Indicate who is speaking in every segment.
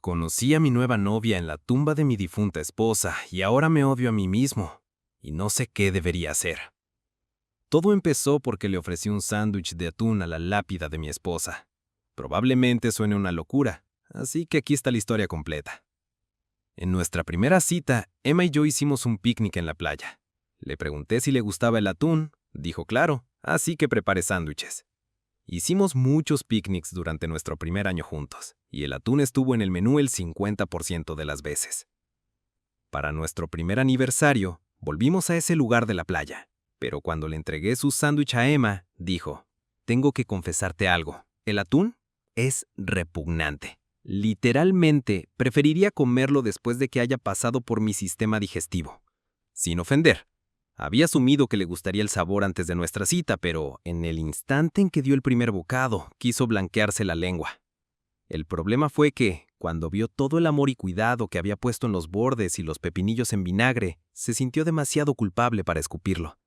Speaker 1: Conocí a mi nueva novia en la tumba de mi difunta esposa y ahora me odio a mí mismo y no sé qué debería hacer. Todo empezó porque le ofrecí un sándwich de atún a la lápida de mi esposa. Probablemente suene una locura, así que aquí está la historia completa. En nuestra primera cita, Emma y yo hicimos un picnic en la playa. Le pregunté si le gustaba el atún, dijo claro, así que preparé sándwiches. Hicimos muchos picnics durante nuestro primer año juntos, y el atún estuvo en el menú el 50% de las veces. Para nuestro primer aniversario, volvimos a ese lugar de la playa, pero cuando le entregué su sándwich a Emma, dijo, «Tengo que confesarte algo, el atún es repugnante. Literalmente, preferiría comerlo después de que haya pasado por mi sistema digestivo. Sin ofender. Había asumido que le gustaría el sabor antes de nuestra cita, pero en el instante en que dio el primer bocado, quiso blanquearse la lengua. El problema fue que, cuando vio todo el amor y cuidado que había puesto en los bordes y los pepinillos en vinagre, se sintió demasiado culpable para escupirlo.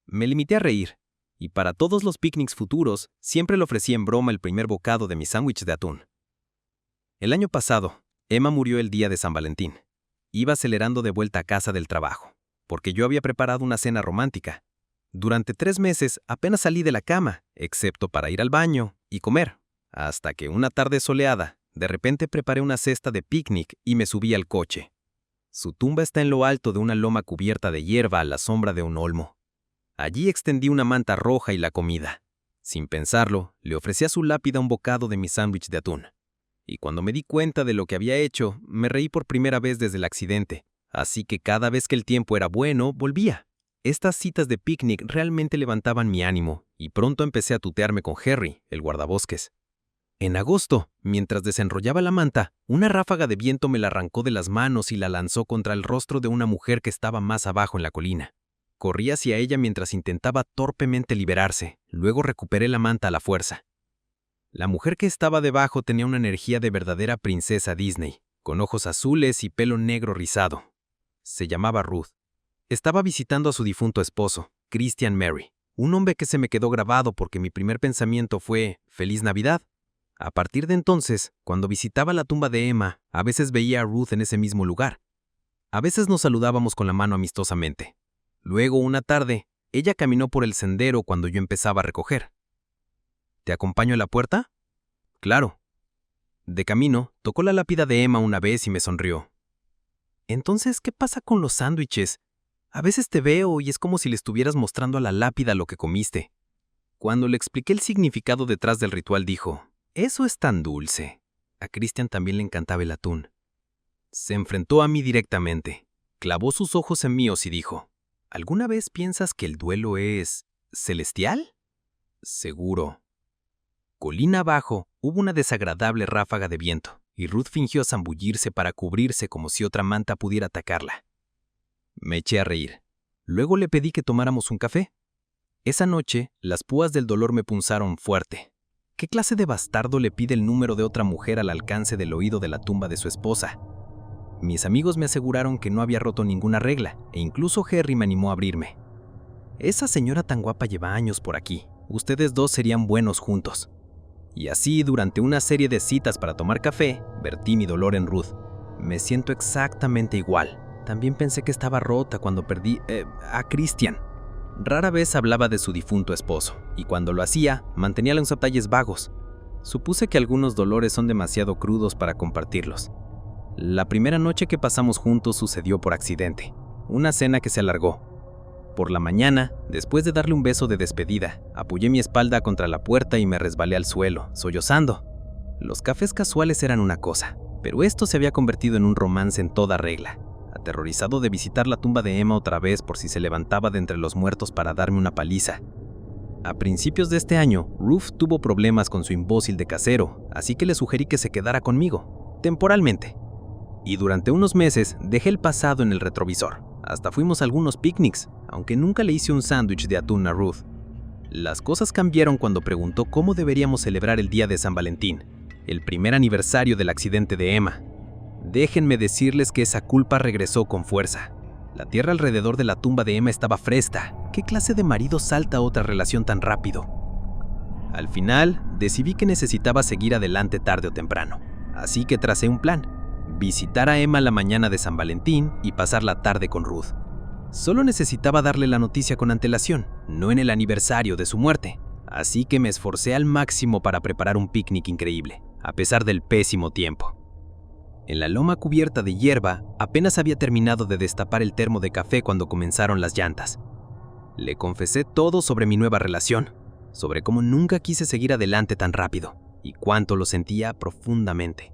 Speaker 1: Me limité a reír, y para todos los picnics futuros, siempre le ofrecí en broma el primer bocado de mi sándwich de atún. El año pasado, Emma murió el día de San Valentín. Iba acelerando de vuelta a casa del trabajo, porque yo había preparado una cena romántica. Durante 3 meses apenas salí de la cama, excepto para ir al baño y comer, hasta que una tarde soleada, de repente preparé una cesta de picnic y me subí al coche. Su tumba está en lo alto de una loma cubierta de hierba a la sombra de un olmo. Allí extendí una manta roja y la comida. Sin pensarlo, le ofrecí a su lápida un bocado de mi sándwich de atún. Y cuando me di cuenta de lo que había hecho, me reí por primera vez desde el accidente. Así que cada vez que el tiempo era bueno, volvía. Estas citas de picnic realmente levantaban mi ánimo, y pronto empecé a tutearme con Harry, el guardabosques. En agosto, mientras desenrollaba la manta, una ráfaga de viento me la arrancó de las manos y la lanzó contra el rostro de una mujer que estaba más abajo en la colina. Corrí hacia ella mientras intentaba torpemente liberarse, luego recuperé la manta a la fuerza. La mujer que estaba debajo tenía una energía de verdadera princesa Disney, con ojos azules y pelo negro rizado. Se llamaba Ruth. Estaba visitando a su difunto esposo, Christian Mary, un hombre que se me quedó grabado porque mi primer pensamiento fue «Feliz Navidad». A partir de entonces, cuando visitaba la tumba de Emma, a veces veía a Ruth en ese mismo lugar. A veces nos saludábamos con la mano amistosamente. Luego, una tarde, ella caminó por el sendero cuando yo empezaba a recoger. «¿Te acompaño a la puerta?» «Claro». De camino, tocó la lápida de Emma una vez y me sonrió. «Entonces, ¿qué pasa con los sándwiches? A veces te veo y es como si le estuvieras mostrando a la lápida lo que comiste». Cuando le expliqué el significado detrás del ritual, dijo, «Eso es tan dulce». A Christian también le encantaba el atún. Se enfrentó a mí directamente, clavó sus ojos en míos y dijo, «¿Alguna vez piensas que el duelo es celestial?» «Seguro». Colina abajo, hubo una desagradable ráfaga de viento, y Ruth fingió zambullirse para cubrirse como si otra manta pudiera atacarla. Me eché a reír. Luego le pedí que tomáramos un café. Esa noche, las púas del dolor me punzaron fuerte. ¿Qué clase de bastardo le pide el número de otra mujer al alcance del oído de la tumba de su esposa? Mis amigos me aseguraron que no había roto ninguna regla, e incluso Harry me animó a abrirme. «Esa señora tan guapa lleva años por aquí. Ustedes dos serían buenos juntos». Y así, durante una serie de citas para tomar café, vertí mi dolor en Ruth. Me siento exactamente igual. También pensé que estaba rota cuando perdí a Christian. Rara vez hablaba de su difunto esposo, y cuando lo hacía, mantenía los detalles vagos. Supuse que algunos dolores son demasiado crudos para compartirlos. La primera noche que pasamos juntos sucedió por accidente. Una cena que se alargó. Por la mañana, después de darle un beso de despedida, apoyé mi espalda contra la puerta y me resbalé al suelo, sollozando. Los cafés casuales eran una cosa, pero esto se había convertido en un romance en toda regla. Aterrorizado de visitar la tumba de Emma otra vez por si se levantaba de entre los muertos para darme una paliza. A principios de este año, Ruth tuvo problemas con su imbécil de casero, así que le sugerí que se quedara conmigo, temporalmente. Y durante unos meses dejé el pasado en el retrovisor. Hasta fuimos a algunos picnics, aunque nunca le hice un sándwich de atún a Ruth. Las cosas cambiaron cuando preguntó cómo deberíamos celebrar el día de San Valentín, el primer aniversario del accidente de Emma. Déjenme decirles que esa culpa regresó con fuerza. La tierra alrededor de la tumba de Emma estaba fresca. ¿Qué clase de marido salta a otra relación tan rápido? Al final, decidí que necesitaba seguir adelante tarde o temprano. Así que tracé un plan. visitar a Emma la mañana de San Valentín y pasar la tarde con Ruth. Solo necesitaba darle la noticia con antelación, no en el aniversario de su muerte. Así que me esforcé al máximo para preparar un picnic increíble, a pesar del pésimo tiempo. En la loma cubierta de hierba, apenas había terminado de destapar el termo de café cuando comenzaron las llantas. Le confesé todo sobre mi nueva relación, sobre cómo nunca quise seguir adelante tan rápido, y cuánto lo sentía profundamente.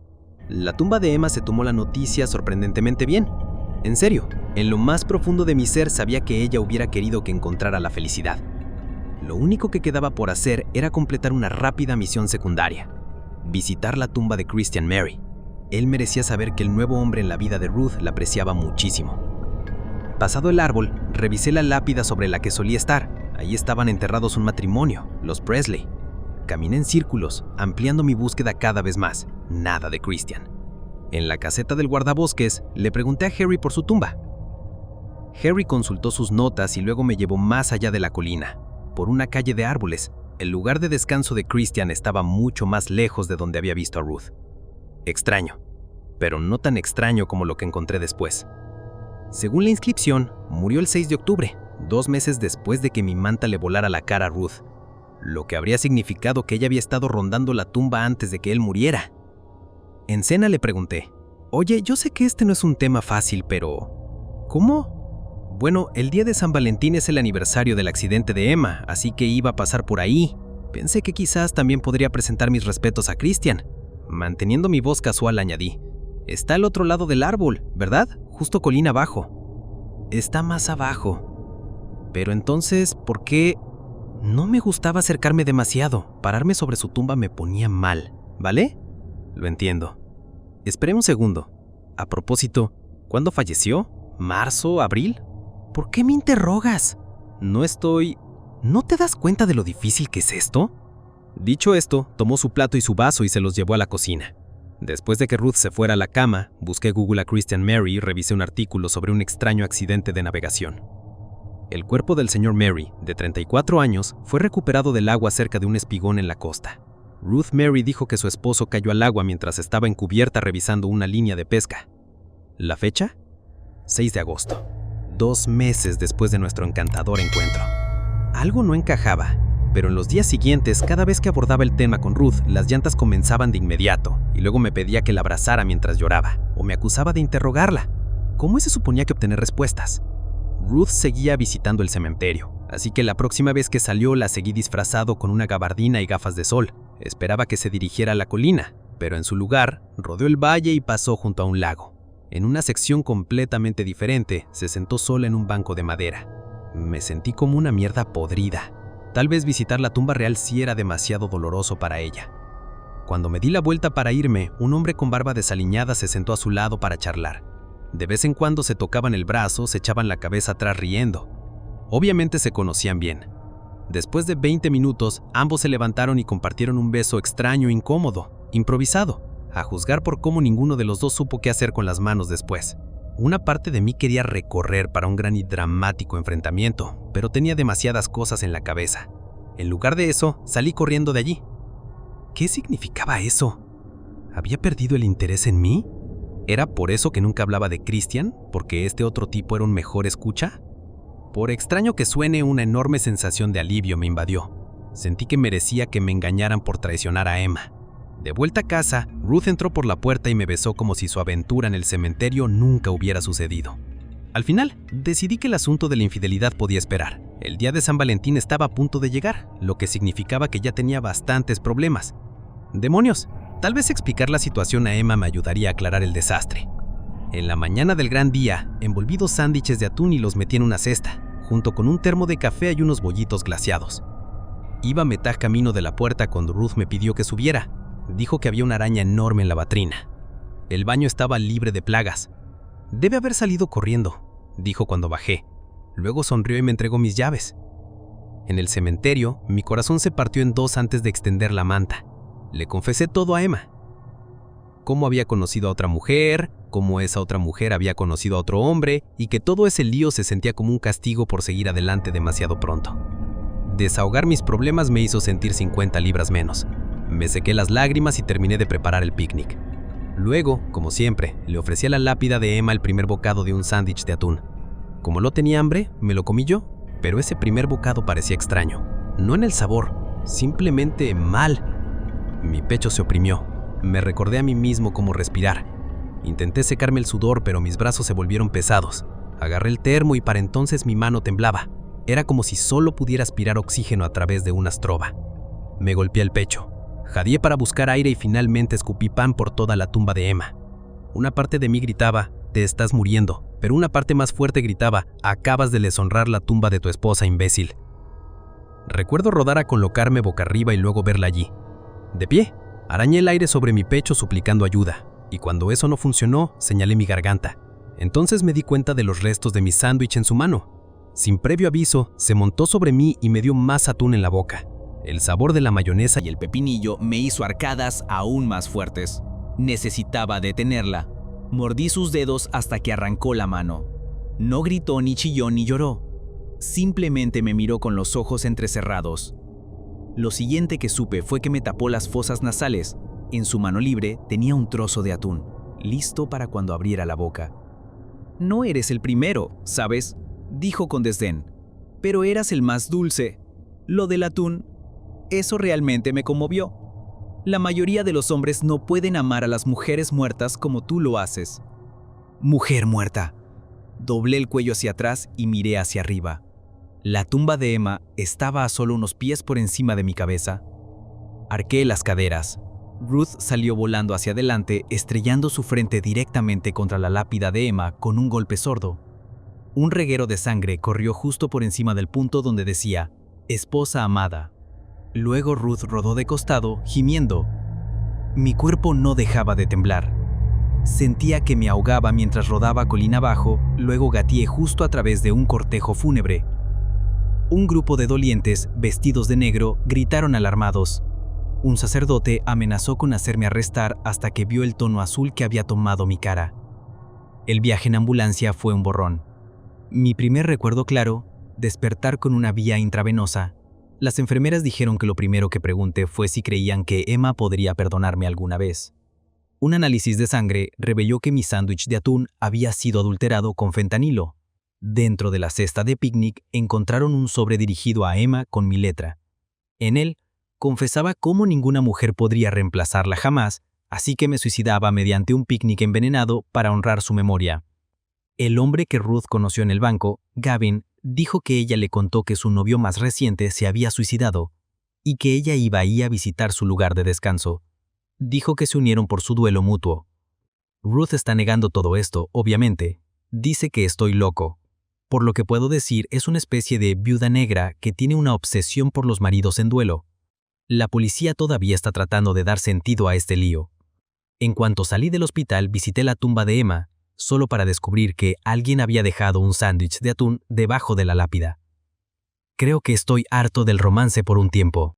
Speaker 1: La tumba de Emma se tomó la noticia sorprendentemente bien. En serio, en lo más profundo de mi ser sabía que ella hubiera querido que encontrara la felicidad. Lo único que quedaba por hacer era completar una rápida misión secundaria: visitar la tumba de Christian Mary. Él merecía saber que el nuevo hombre en la vida de Ruth la apreciaba muchísimo. Pasado el árbol, revisé la lápida sobre la que solía estar. Ahí estaban enterrados un matrimonio, los Presley. Caminé en círculos, ampliando mi búsqueda cada vez más. Nada de Christian. En la caseta del guardabosques, le pregunté a Harry por su tumba. Harry consultó sus notas y luego me llevó más allá de la colina, por una calle de árboles. El lugar de descanso de Christian estaba mucho más lejos de donde había visto a Ruth. Extraño, pero no tan extraño como lo que encontré después. Según la inscripción, murió el 6 de octubre, 2 meses después de que mi manta le volara a la cara a Ruth, lo que habría significado que ella había estado rondando la tumba antes de que él muriera. En cena le pregunté: «Oye, yo sé que este no es un tema fácil, pero ¿cómo?» «Bueno, el día de San Valentín es el aniversario del accidente de Emma, así que iba a pasar por ahí. Pensé que quizás también podría presentar mis respetos a Christian». Manteniendo mi voz casual añadí: «Está al otro lado del árbol, ¿verdad? Justo colina abajo». «Está más abajo». «Pero entonces, ¿por qué?» No me gustaba acercarme demasiado. Pararme sobre su tumba me ponía mal, ¿vale? Lo entiendo. Esperé un segundo. A propósito, ¿cuándo falleció? ¿Marzo? ¿Abril? ¿Por qué me interrogas? ¿No te das cuenta de lo difícil que es esto? Dicho esto, tomó su plato y su vaso y se los llevó a la cocina. Después de que Ruth se fuera a la cama, busqué Google a Christian Mary y revisé un artículo sobre un extraño accidente de navegación. El cuerpo del señor Mary, de 34 años, fue recuperado del agua cerca de un espigón en la costa. Ruth Mary dijo que su esposo cayó al agua mientras estaba en cubierta revisando una línea de pesca. ¿La fecha? 6 de agosto, 2 meses después de nuestro encantador encuentro. Algo no encajaba, pero en los días siguientes, cada vez que abordaba el tema con Ruth, las llantas comenzaban de inmediato, y luego me pedía que la abrazara mientras lloraba, o me acusaba de interrogarla. ¿Cómo se suponía que obtener respuestas? Ruth seguía visitando el cementerio, así que la próxima vez que salió la seguí disfrazado con una gabardina y gafas de sol. Esperaba que se dirigiera a la colina, pero en su lugar, rodeó el valle y pasó junto a un lago. En una sección completamente diferente, se sentó sola en un banco de madera. Me sentí como una mierda podrida. Tal vez visitar la tumba real sí era demasiado doloroso para ella. Cuando me di la vuelta para irme, un hombre con barba desaliñada se sentó a su lado para charlar. De vez en cuando se tocaban el brazo, se echaban la cabeza atrás riendo. Obviamente se conocían bien. Después de 20 minutos, ambos se levantaron y compartieron un beso extraño, incómodo, improvisado, a juzgar por cómo ninguno de los dos supo qué hacer con las manos después. Una parte de mí quería recorrer para un gran y dramático enfrentamiento, pero tenía demasiadas cosas en la cabeza. En lugar de eso, salí corriendo de allí. ¿Qué significaba eso? ¿Había perdido el interés en mí? ¿Era por eso que nunca hablaba de Christian? ¿Porque este otro tipo era un mejor escucha? Por extraño que suene, una enorme sensación de alivio me invadió. Sentí que merecía que me engañaran por traicionar a Emma. De vuelta a casa, Ruth entró por la puerta y me besó como si su aventura en el cementerio nunca hubiera sucedido. Al final, decidí que el asunto de la infidelidad podía esperar. El día de San Valentín estaba a punto de llegar, lo que significaba que ya tenía bastantes problemas. ¡Demonios! Tal vez explicar la situación a Emma me ayudaría a aclarar el desastre. En la mañana del gran día, envolví 2 sándwiches de atún y los metí en una cesta, junto con un termo de café y unos bollitos glaseados. Iba a mitad camino de la puerta cuando Ruth me pidió que subiera. Dijo que había una araña enorme en la batrina. El baño estaba libre de plagas. «Debe haber salido corriendo», dijo cuando bajé. Luego sonrió y me entregó mis llaves. En el cementerio, mi corazón se partió en 2 antes de extender la manta. Le confesé todo a Emma. Cómo había conocido a otra mujer, cómo esa otra mujer había conocido a otro hombre y que todo ese lío se sentía como un castigo por seguir adelante demasiado pronto. Desahogar mis problemas me hizo sentir 50 libras menos. Me sequé las lágrimas y terminé de preparar el picnic. Luego, como siempre, le ofrecí a la lápida de Emma el primer bocado de un sándwich de atún. Como no tenía hambre, me lo comí yo, pero ese primer bocado parecía extraño. No en el sabor, simplemente mal. Mi pecho se oprimió. Me recordé a mí mismo cómo respirar. Intenté secarme el sudor, pero mis brazos se volvieron pesados. Agarré el termo y para entonces mi mano temblaba. Era como si solo pudiera aspirar oxígeno a través de una estroba. Me golpeé el pecho. Jadeé para buscar aire y finalmente escupí pan por toda la tumba de Emma. Una parte de mí gritaba, te estás muriendo, pero una parte más fuerte gritaba, acabas de deshonrar la tumba de tu esposa, imbécil. Recuerdo rodar a colocarme boca arriba y luego verla allí. De pie, arañé el aire sobre mi pecho suplicando ayuda, y cuando eso no funcionó, señalé mi garganta. Entonces me di cuenta de los restos de mi sándwich en su mano. Sin previo aviso, se montó sobre mí y me dio más atún en la boca. El sabor de la mayonesa
Speaker 2: y el pepinillo me hizo arcadas aún más fuertes. Necesitaba detenerla. Mordí sus dedos hasta que arrancó la mano. No gritó, ni chilló, ni lloró. Simplemente me miró con los ojos entrecerrados. Lo siguiente que supe fue que me tapó las fosas nasales. En su mano libre tenía un trozo de atún, listo para cuando abriera la boca. No eres el primero, ¿sabes?, dijo con desdén. Pero eras el más dulce. Lo del atún, eso realmente me conmovió. La mayoría de los hombres no pueden amar a las mujeres muertas como tú lo haces. Mujer muerta. Doblé el cuello hacia atrás y miré hacia arriba. La tumba de Emma estaba a solo unos pies por encima de mi cabeza. Arqué las caderas. Ruth salió volando hacia adelante, estrellando su frente directamente contra la lápida de Emma con un golpe sordo. Un reguero de sangre corrió justo por encima del punto donde decía, esposa amada. Luego Ruth rodó de costado, gimiendo. Mi cuerpo no dejaba de temblar. Sentía que me ahogaba mientras rodaba colina abajo, luego gateé justo a través de un cortejo fúnebre. Un grupo de dolientes, vestidos de negro, gritaron alarmados. Un sacerdote amenazó con hacerme arrestar hasta que vio el tono azul que había tomado mi cara. El viaje en ambulancia fue un borrón. Mi primer recuerdo claro, despertar con una vía intravenosa. Las enfermeras dijeron que lo primero que pregunté fue si creían que Emma podría perdonarme alguna vez. Un análisis de sangre reveló que mi sándwich de atún había sido adulterado con fentanilo. Dentro de la cesta de picnic encontraron un sobre dirigido a Emma con mi letra. En él, confesaba cómo ninguna mujer podría reemplazarla jamás, así que me suicidaba mediante un picnic envenenado para honrar su memoria. El hombre que Ruth conoció en el banco, Gavin, dijo que ella le contó que su novio más reciente se había suicidado y que ella iba ahí a visitar su lugar de descanso. Dijo que se unieron por su duelo mutuo. Ruth está negando todo esto, obviamente. Dice que estoy loco. Por lo que puedo decir, es una especie de viuda negra que tiene una obsesión por los maridos en duelo. La policía todavía está tratando de dar sentido a este lío. En cuanto salí del hospital, visité la tumba de Emma, solo para descubrir que alguien había dejado un sándwich de atún debajo de la lápida. Creo que estoy harto del romance por un tiempo.